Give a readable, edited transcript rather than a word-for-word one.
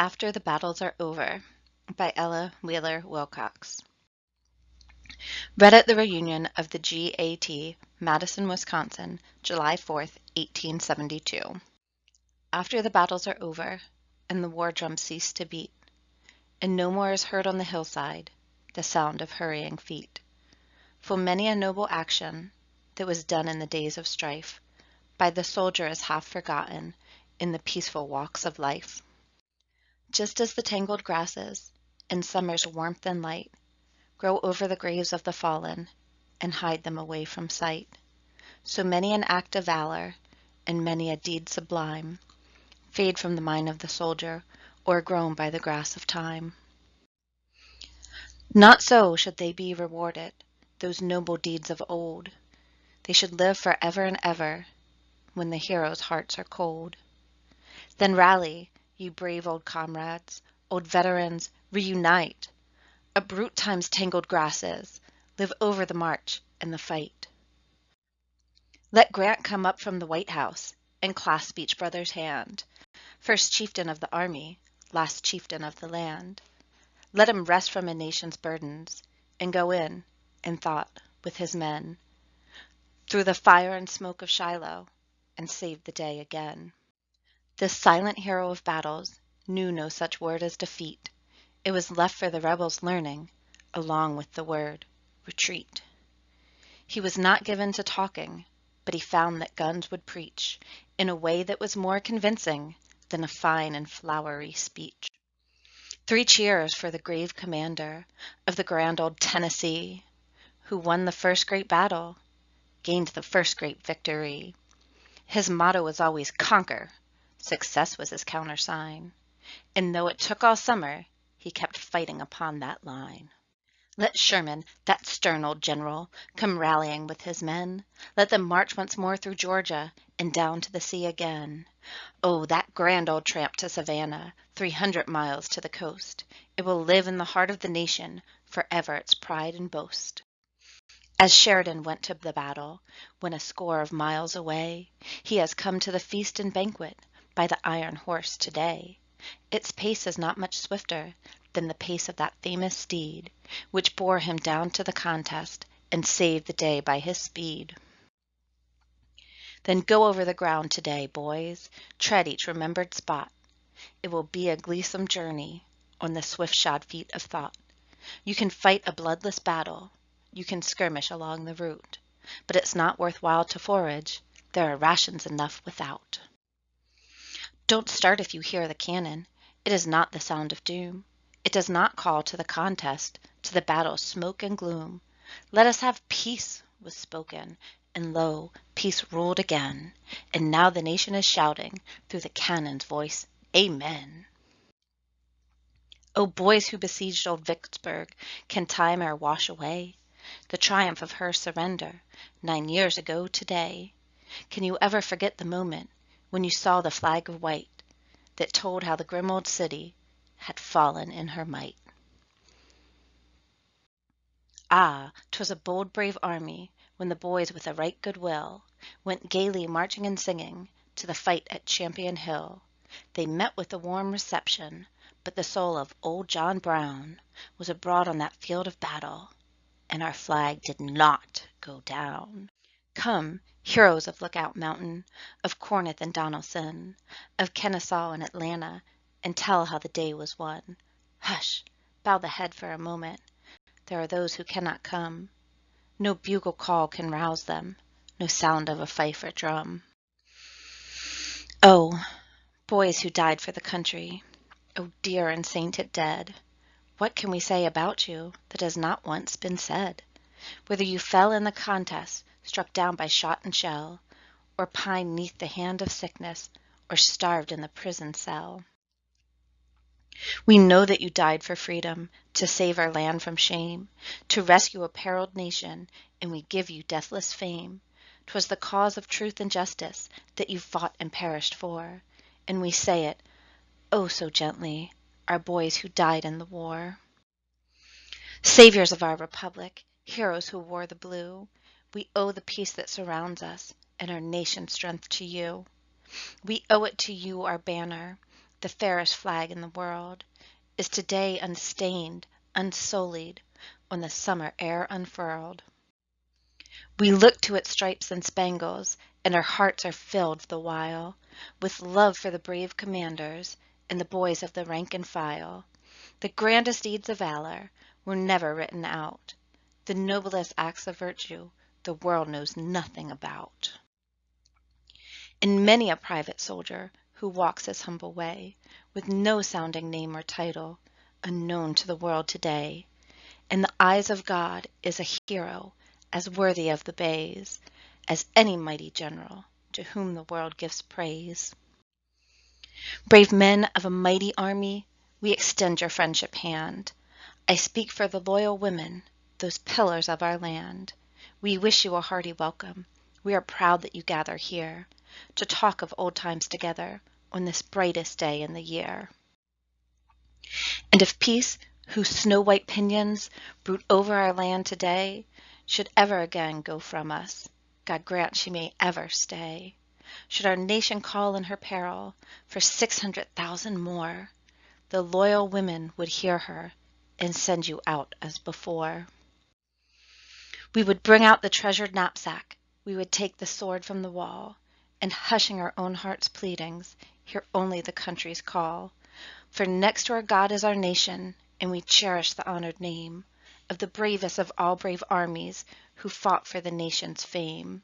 After the Battles Are Over by Ella Wheeler Wilcox. Read at the reunion of the GAT, Madison, Wisconsin, July 4th, 1872. After the battles are over, and the war drums cease to beat, and no more is heard on the hillside the sound of hurrying feet, full many a noble action that was done in the days of strife by the soldier is half forgotten in the peaceful walks of life. Just as the tangled grasses, in summer's warmth and light, grow over the graves of the fallen and hide them away from sight, so many an act of valor and many a deed sublime fade from the mind of the soldier, o'ergrown by the grass of time. Not so should they be rewarded, those noble deeds of old. They should live for ever and ever, when the heroes' hearts are cold. Then rally, ye brave old comrades, old veterans, reunite! Uproot time's tangled grasses, live over the march and the fight. Let Grant come up from the White House and clasp each brother's hand, first chieftain of the army, last chieftain of the land. Let him rest from a nation's burdens and go in thought with his men through the fire and smoke of Shiloh and save the day again. This silent hero of battles knew no such word as defeat. It was left for the rebels' learning, along with the word retreat. He was not given to talking, but he found that guns would preach in a way that was more convincing than a fine and flowery speech. 3 cheers for the grave commander of the grand old Tennessee, who won the first great battle, gained the first great victory. His motto was always conquer. Success was his countersign. And though it took all summer, he kept fighting upon that line. Let Sherman, that stern old general, come rallying with his men. Let them march once more through Georgia and down to the sea again. Oh, that grand old tramp to Savannah, 300 miles to the coast. It will live in the heart of the nation, forever its pride and boast. As Sheridan went to the battle, when a score of miles away, he has come to the feast and banquet by the iron horse today. Its pace is not much swifter than the pace of that famous steed, which bore him down to the contest and saved the day by his speed. Then go over the ground today, boys, tread each remembered spot. It will be a gleesome journey on the swift-shod feet of thought. You can fight a bloodless battle, you can skirmish along the route, but it's not worthwhile to forage, there are rations enough without. Don't start if you hear the cannon, it is not the sound of doom. It does not call to the contest, to the battle's smoke and gloom. Let us have peace, was spoken, and lo, peace ruled again. And now the nation is shouting through the cannon's voice, Amen. O boys who besieged old Vicksburg, can time e'er wash away the triumph of her surrender 9 years ago today? Can you ever forget the moment when you saw the flag of white that told how the grim old city had fallen in her might? Ah, 'twas a bold, brave army when the boys with a right good will went gaily marching and singing to the fight at Champion Hill. They met with a warm reception, but the soul of old John Brown was abroad on that field of battle, and our flag did not go down. Come, heroes of Lookout Mountain, of Corinth and Donelson, of Kennesaw and Atlanta, and tell how the day was won. Hush, bow the head for a moment. There are those who cannot come. No bugle call can rouse them, no sound of a fife or drum. Oh, boys who died for the country, oh dear and sainted dead, what can we say about you that has not once been said? Whether you fell in the contest, struck down by shot and shell, or pined 'neath the hand of sickness, or starved in the prison cell. We know that you died for freedom, to save our land from shame, to rescue a periled nation, and we give you deathless fame. 'Twas the cause of truth and justice that you fought and perished for, and we say it, oh so gently, our boys who died in the war. Saviors of our republic, heroes who wore the blue, we owe the peace that surrounds us and our nation's strength to you. We owe it to you, our banner, the fairest flag in the world, is today unstained, unsullied, on the summer air unfurled. We look to its stripes and spangles, and our hearts are filled the while with love for the brave commanders and the boys of the rank and file. The grandest deeds of valor were never written out. The noblest acts of virtue the world knows nothing about. And many a private soldier who walks his humble way, with no sounding name or title, unknown to the world today, in the eyes of God is a hero, as worthy of the bays as any mighty general to whom the world gives praise. Brave men of a mighty army, we extend your friendship hand. I speak for the loyal women, those pillars of our land. We wish you a hearty welcome. We are proud that you gather here to talk of old times together on this brightest day in the year. And if peace, whose snow-white pinions brood over our land today, should ever again go from us, God grant she may ever stay. Should our nation call in her peril for 600,000 more, the loyal women would hear her and send you out as before. We would bring out the treasured knapsack, we would take the sword from the wall, and hushing our own hearts' pleadings, hear only the country's call. For next to our God is our nation, and we cherish the honored name of the bravest of all brave armies who fought for the nation's fame.